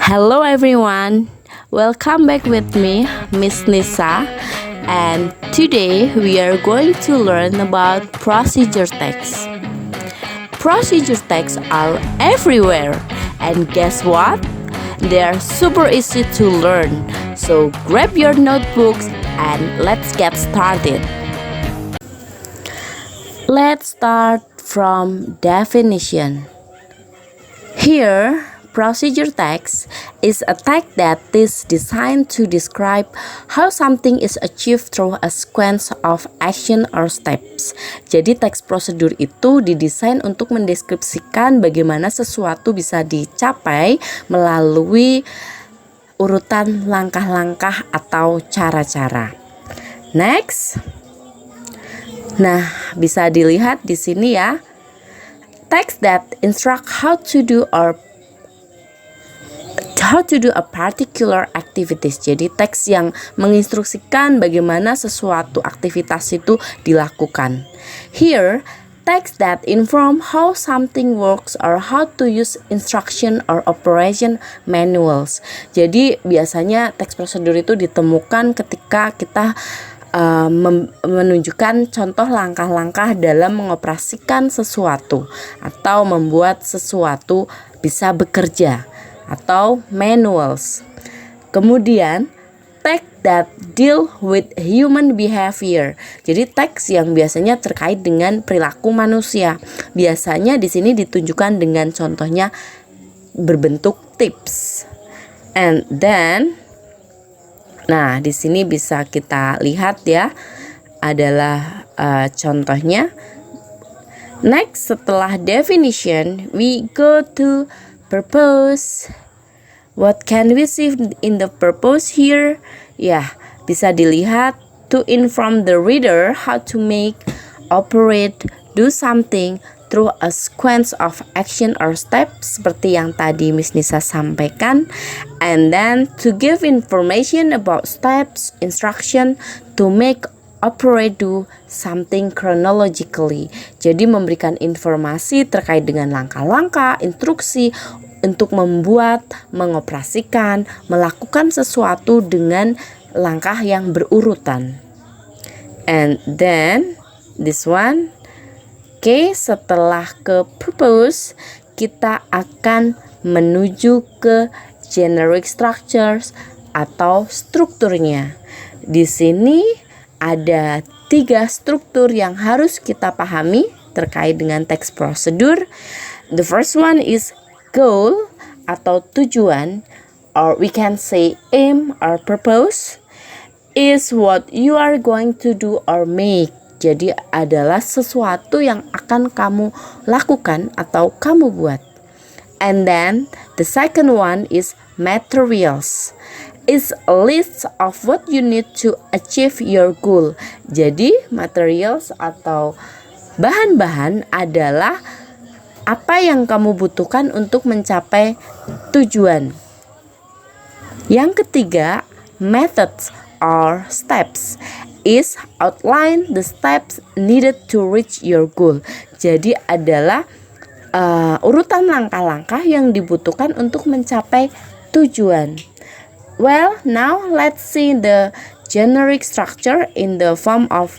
Hello everyone, welcome back with me, Miss Nisa, and today we are going to learn about procedure text. Procedure texts are everywhere, and guess what? They are super easy to learn. So grab your notebooks and let's get started. Let's start from definition. Here, procedure text is a text that is designed to describe how something is achieved through a sequence of action or steps. Jadi teks prosedur itu didesain untuk mendeskripsikan bagaimana sesuatu bisa dicapai melalui urutan langkah-langkah atau cara-cara. Next. Nah, bisa dilihat di sini ya. Text that instruct how to do a particular activities. Jadi teks yang menginstruksikan bagaimana sesuatu aktivitas itu dilakukan. Here, text that inform how something works or how to use instruction or operation manuals. Jadi biasanya teks prosedur itu ditemukan ketika kita menunjukkan contoh langkah-langkah dalam mengoperasikan sesuatu atau membuat sesuatu bisa bekerja atau manuals. Kemudian text that deal with human behavior. Jadi teks yang biasanya terkait dengan perilaku manusia. Biasanya di sini ditunjukkan dengan contohnya berbentuk tips. And then nah, di sini bisa kita lihat ya, adalah contohnya. Next, setelah definition, we go to purpose. What can we see in the purpose here? Ya, bisa dilihat to inform the reader how to make, operate, do something through a sequence of action or steps seperti yang tadi Miss Nisa sampaikan, and then to give information about steps, instruction to make, operate, do something chronologically. Jadi memberikan informasi terkait dengan langkah-langkah, instruksi untuk membuat, mengoperasikan, melakukan sesuatu dengan langkah yang berurutan. And then this one. Oke, setelah ke purpose, kita akan menuju ke generic structures atau strukturnya. Di sini ada 3 struktur yang harus kita pahami terkait dengan teks prosedur. The first one is goal atau tujuan, or we can say aim or purpose, is what you are going to do or make. Jadi adalah sesuatu yang akan kamu lakukan atau kamu buat. And then the second one is materials. It's a list of what you need to achieve your goal. Jadi materials atau bahan-bahan adalah apa yang kamu butuhkan untuk mencapai tujuan. Yang ketiga, methods or steps is outline the steps needed to reach your goal. Jadi adalah urutan langkah-langkah yang dibutuhkan untuk mencapai tujuan. Well, now let's see the generic structure in the form of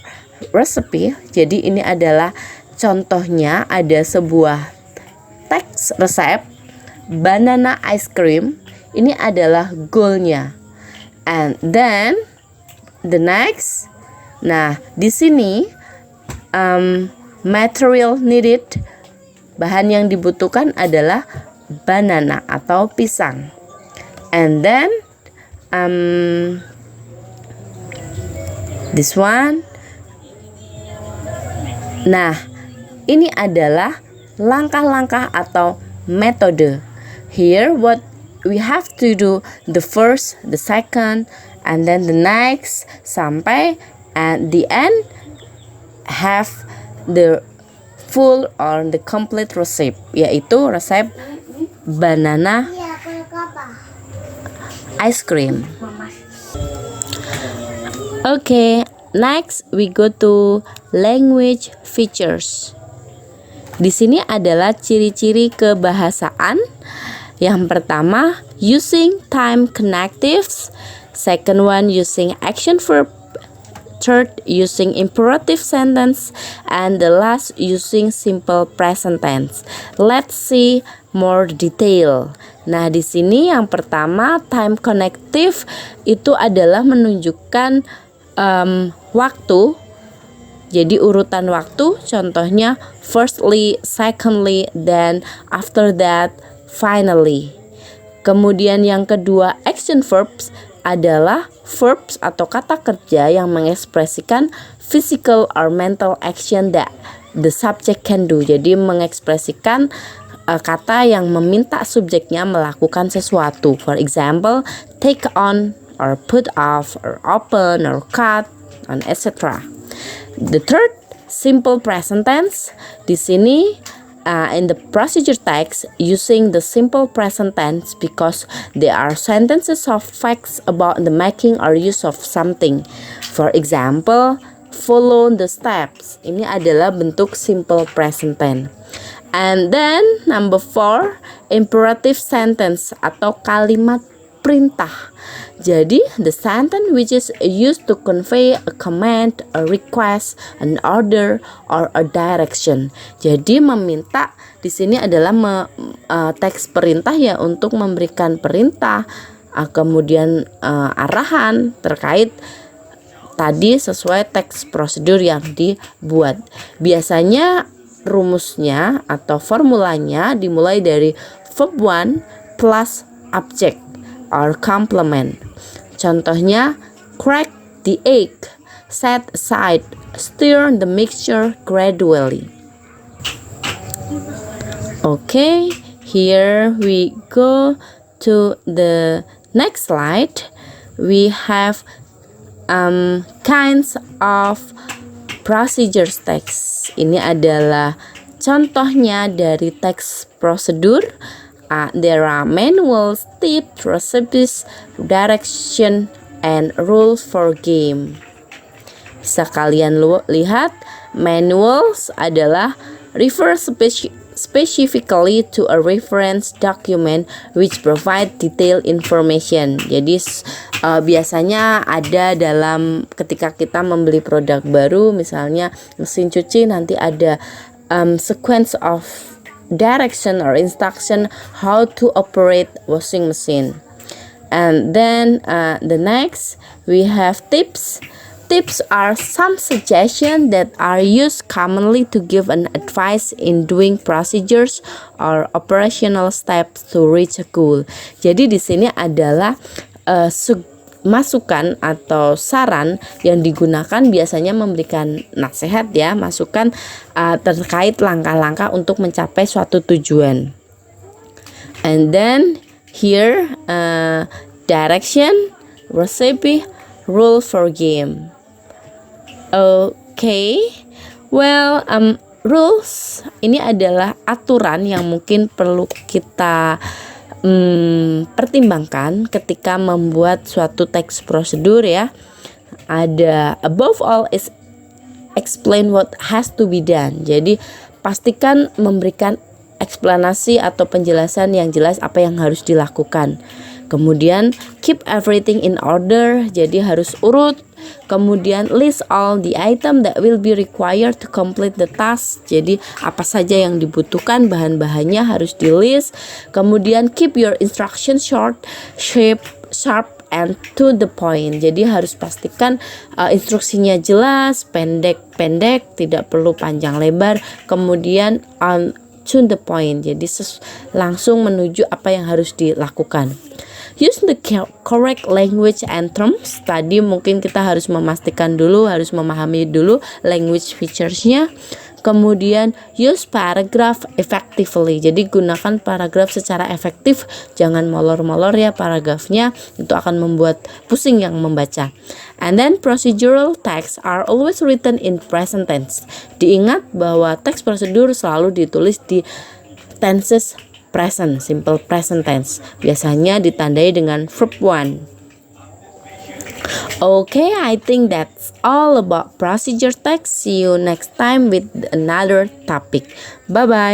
recipe. Jadi ini adalah contohnya, ada sebuah teks resep banana ice cream. Ini adalah goalnya. And then the next. Nah, di sini material needed, bahan yang dibutuhkan adalah banana atau pisang. And then this one. Nah, ini adalah langkah-langkah atau metode. Here what we have to do, the first, the second, and then the next, sampai at the end have the full or the complete recipe, yaitu resep banana ice cream. Okay, next we go to language features. Di sini adalah ciri-ciri kebahasaan. Yang pertama, using time connectives. Second one, using action verb. Third, using imperative sentence. And the last, using simple present tense. Let's see more detail. Nah, di sini yang pertama, time connective itu adalah menunjukkan waktu. Jadi urutan waktu, contohnya firstly, secondly, then after that, finally. Kemudian yang kedua, action verbs adalah verbs atau kata kerja yang mengekspresikan physical or mental action that the subject can do. Jadi mengekspresikan kata yang meminta subjeknya melakukan sesuatu. For example, take on or put off or open or cut and etc. The third, simple present tense. Di sini in the procedure text, using the simple present tense because they are sentences of facts about the making or use of something. For example, follow the steps. Ini adalah bentuk simple present tense. And then number 4, imperative sentence atau kalimat perintah. Jadi the sentence which is used to convey a command, a request, an order, or a direction. Jadi meminta di sini adalah teks perintah ya, untuk memberikan perintah, kemudian arahan terkait tadi sesuai teks prosedur yang dibuat. Biasanya rumusnya atau formulanya dimulai dari verb 1 plus object or complement. Contohnya, crack the egg, set aside, stir the mixture gradually. Okay, here we go to the next slide. We have kinds of procedures text. Ini adalah contohnya dari teks prosedur. There are manuals, tips, recipes, direction, and rules for game. Bisa kalian lihat, manuals adalah refer specifically to a reference document which provide detailed information. Jadi biasanya ada dalam ketika kita membeli produk baru, misalnya mesin cuci, nanti ada sequence of direction or instruction how to operate washing machine. And then the next, we have tips. Tips are some suggestions that are used commonly to give an advice in doing procedures or operational steps to reach a goal. Jadi di sini adalah masukan atau saran yang digunakan biasanya memberikan nasihat ya, masukan terkait langkah-langkah untuk mencapai suatu tujuan. And then here direction, recipe, rule for game. Okay, well rules ini adalah aturan yang mungkin perlu kita pertimbangkan ketika membuat suatu teks prosedur ya. Ada above all is explain what has to be done. Jadi pastikan memberikan eksplanasi atau penjelasan yang jelas apa yang harus dilakukan. Kemudian keep everything in order, jadi harus urut. Kemudian list all the item that will be required to complete the task. Jadi apa saja yang dibutuhkan, bahan-bahannya harus di list. Kemudian keep your instructions short, sharp and to the point. Jadi harus pastikan instruksinya jelas, pendek, tidak perlu panjang lebar. Kemudian to the point. Jadi langsung menuju apa yang harus dilakukan. Use the correct language and terms. Tadi mungkin kita harus memastikan dulu, harus memahami dulu language features-nya. Kemudian use paragraph effectively. Jadi gunakan paragraf secara efektif, jangan molor-molor ya paragrafnya, itu akan membuat pusing yang membaca. And then procedural text are always written in present tense. Diingat bahwa teks prosedur selalu ditulis di tenses present, simple present tense. Biasanya ditandai dengan verb 1. Okay, I think that's all about procedure text. See you next time with another topic. Bye-bye.